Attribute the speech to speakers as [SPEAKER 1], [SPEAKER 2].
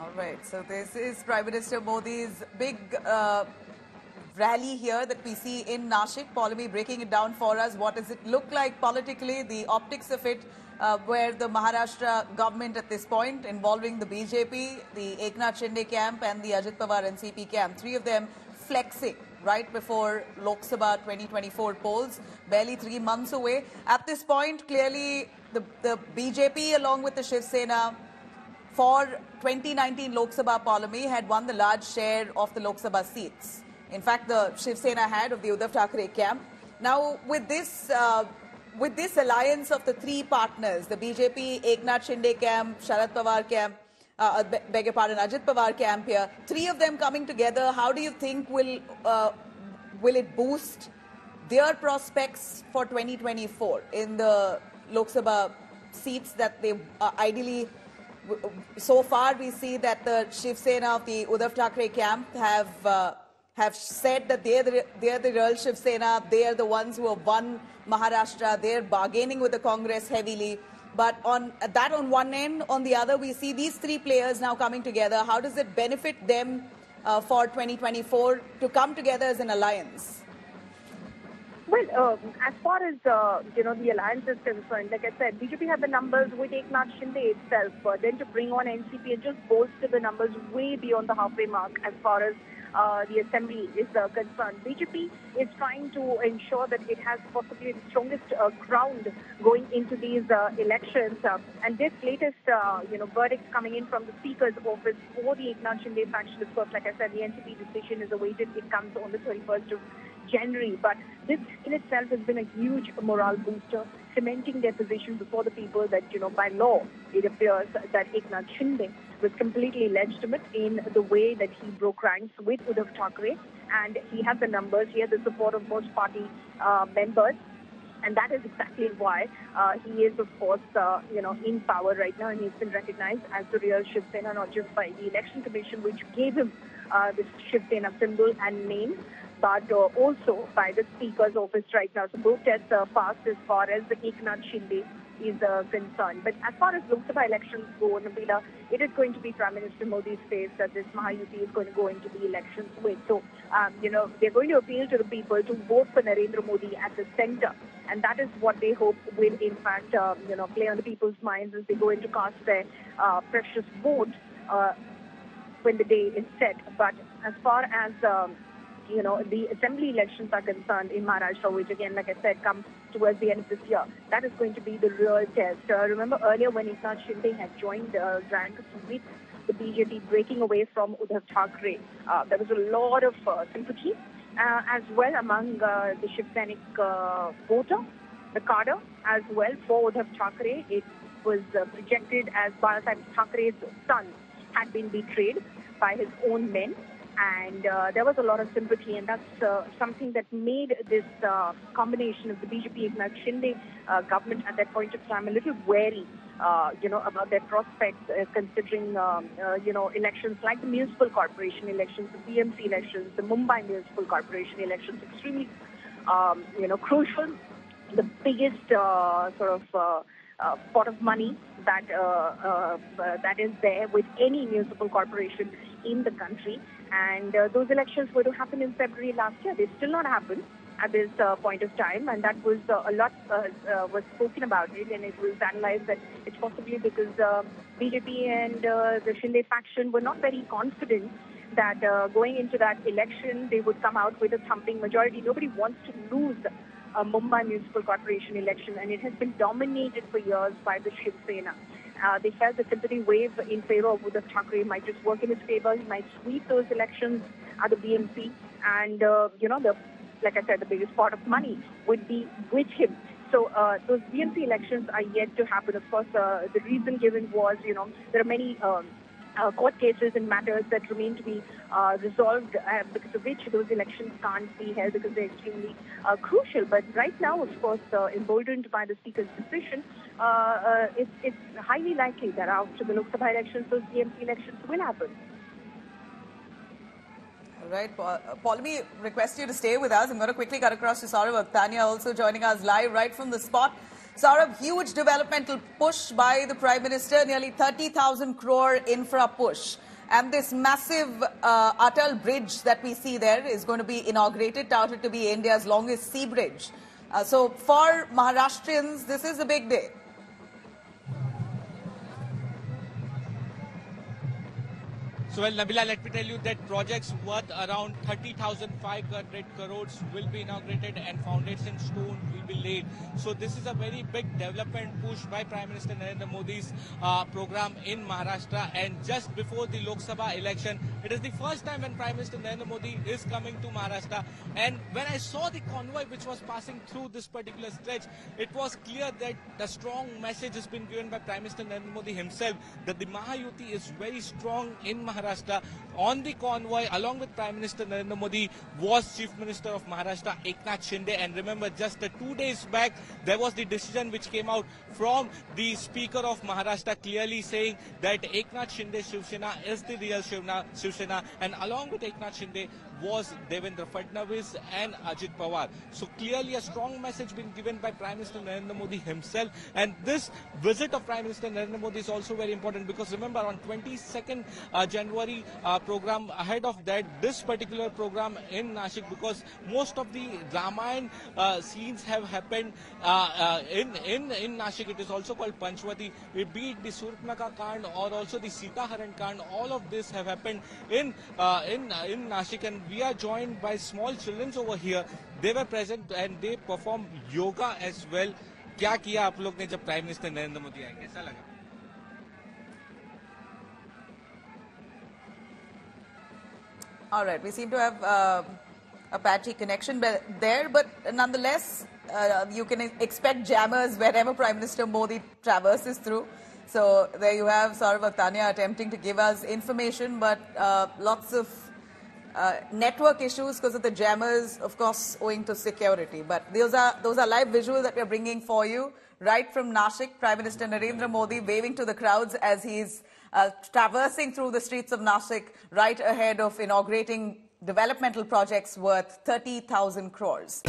[SPEAKER 1] All right, so this is Prime Minister Modi's big rally here that we see in Nashik. Paulami breaking it down for us. What does it look like politically, the optics of it, where the Maharashtra government at this point involving the BJP, the Eknath Shinde camp and the Ajit Pawar NCP camp, three of them flexing right before Lok Sabha 2024 polls, barely 3 months away. At this point, clearly the BJP along with the Shiv Sena for 2019 Lok Sabha Paulami had won the large share of the Lok Sabha seats. In fact, the Shiv Sena had of the Uddhav Thackeray camp. Now, with this alliance of the three partners, the BJP, Eknath Shinde camp, Sharad Pawar camp, beg your pardon, Ajit Pawar camp here, three of them coming together, how do you think will it boost their prospects for 2024 in the Lok Sabha seats that they ideally... So far, we see that the Shiv Sena of the Uddhav Thackeray camp have said that they are the real Shiv Sena. They are the ones who have won Maharashtra. They are bargaining with the Congress heavily. But on one end, on the other, we see these three players now coming together. How does it benefit them for 2024 to come together as an alliance?
[SPEAKER 2] Well, as far as, the alliance is concerned, like I said, BJP had the numbers with Eknath Shinde itself, but then to bring on NCP and just bolster the numbers way beyond the halfway mark as far as the assembly is concerned. BJP is trying to ensure that it has possibly the strongest ground going into these elections. And this latest, verdict coming in from the Speaker's office for the Eknath Shinde faction, of course, like I said, the NCP decision is awaited. It comes on the 31st of January. But this in itself has been a huge morale booster, cementing their position before the people that, by law, it appears that Eknath Shinde was completely legitimate in the way that he broke ranks with Uddhav Thackeray. And he had the numbers, he had the support of most party members. And that is exactly why he is, of course, in power right now. And he's been recognized as the real Shiv Sena, not just by the Election Commission, which gave him this Shiv Sena symbol and name, but also by the Speaker's office right now. So both tests are passed as far as the Eknath Shinde is concerned. But as far as Lok Sabha elections go, Nabila, it is going to be Prime Minister Modi's face that this Mahayuti is going to go into the elections with. So, they're going to appeal to the people to vote for Narendra Modi at the center. And that is what they hope will, in fact, play on the people's minds as they go in to cast their precious vote when the day is set. But as far as the assembly elections are concerned in Maharashtra, which again, like I said, comes towards the end of this year, that is going to be the real test. Remember earlier when Eknath Shinde had joined ranks with the BJP breaking away from Uddhav Thackeray, there was a lot of sympathy as well among the Shiv Sainik voter, the cadre as well for Uddhav Thackeray. It was projected as Balasaheb Thackeray's son had been betrayed by his own men. And there was a lot of sympathy, and that's something that made this combination of the BJP Eknath Shinde government at that point of time a little wary, about their prospects, considering, elections like the municipal corporation elections, the BMC elections, the Mumbai municipal corporation elections, extremely, crucial, the biggest pot of money that is there with any municipal corporation in the country. And those elections were to happen in February last year. They still not happened at this point of time, and that was a lot was spoken about it, and it was analyzed that it's possibly because BJP and the Shinde faction were not very confident that going into that election they would come out with a thumping majority. Nobody wants to lose a Mumbai Municipal Corporation election, and it has been dominated for years by the Shiv Sena. They felt the sympathy wave in favor of Uddhav Thackeray might just work in his favor. He might sweep those elections at the BMC, and like I said, the biggest pot of money would be with him. So those BMC elections are yet to happen. Of course, the reason given was, there are many court cases and matters that remain to be resolved, because of which those elections can't be held because they're extremely crucial. But right now, of course, emboldened by the Speaker's decision, it's highly likely that after the Lok Sabha elections, those BMC elections will happen.
[SPEAKER 1] All right, Paul, me request you to stay with us. I'm going to quickly cut across to Saurabh Tanya, also joining us live right from the spot. Saurabh, huge developmental push by the Prime Minister, nearly 30,000 crore infra push. And this massive Atal bridge that we see there is going to be inaugurated, touted to be India's longest sea bridge. So for Maharashtrians, this is a big day.
[SPEAKER 3] So, well, Nabila, let me tell you that projects worth around 30,500 crores will be inaugurated and foundation stone will be laid. So, this is a very big development push by Prime Minister Narendra Modi's program in Maharashtra. And just before the Lok Sabha election, it is the first time when Prime Minister Narendra Modi is coming to Maharashtra. And when I saw the convoy which was passing through this particular stretch, it was clear that the strong message has been given by Prime Minister Narendra Modi himself that the Mahayuti is very strong in Maharashtra. On the convoy, along with Prime Minister Narendra Modi, was Chief Minister of Maharashtra Eknath Shinde. And remember, just 2 days back, there was the decision which came out from the Speaker of Maharashtra clearly saying that Eknath Shinde Shiv Sena is the real Shiv Sena, and along with Eknath Shinde was Devendra Fadnavis and Ajit Pawar. So clearly a strong message been given by Prime Minister Narendra Modi himself. And this visit of Prime Minister Narendra Modi is also very important because remember on 22nd January program, ahead of that, this particular program in Nashik, because most of the Ramayana scenes have happened in Nashik. It is also called Panchwati. Be it the Surpanaka Kand or also the Sita Haran Kand, all of this have happened in Nashik. And we are joined by small children over here. They were present and they performed yoga as well. क्या किया आप लोग ने जब prime minister Narendra Modi आए, कैसा लगा?
[SPEAKER 1] All right, we seem to have a patchy connection there, but nonetheless, you can expect jammers wherever Prime Minister Modi traverses through. So there you have Saurav Tanya attempting to give us information, but lots of network issues because of the jammers, of course, owing to security. But those are live visuals that we are bringing for you right from Nashik. Prime Minister Narendra Modi waving to the crowds as he's traversing through the streets of Nashik right ahead of inaugurating developmental projects worth 30,000 crores.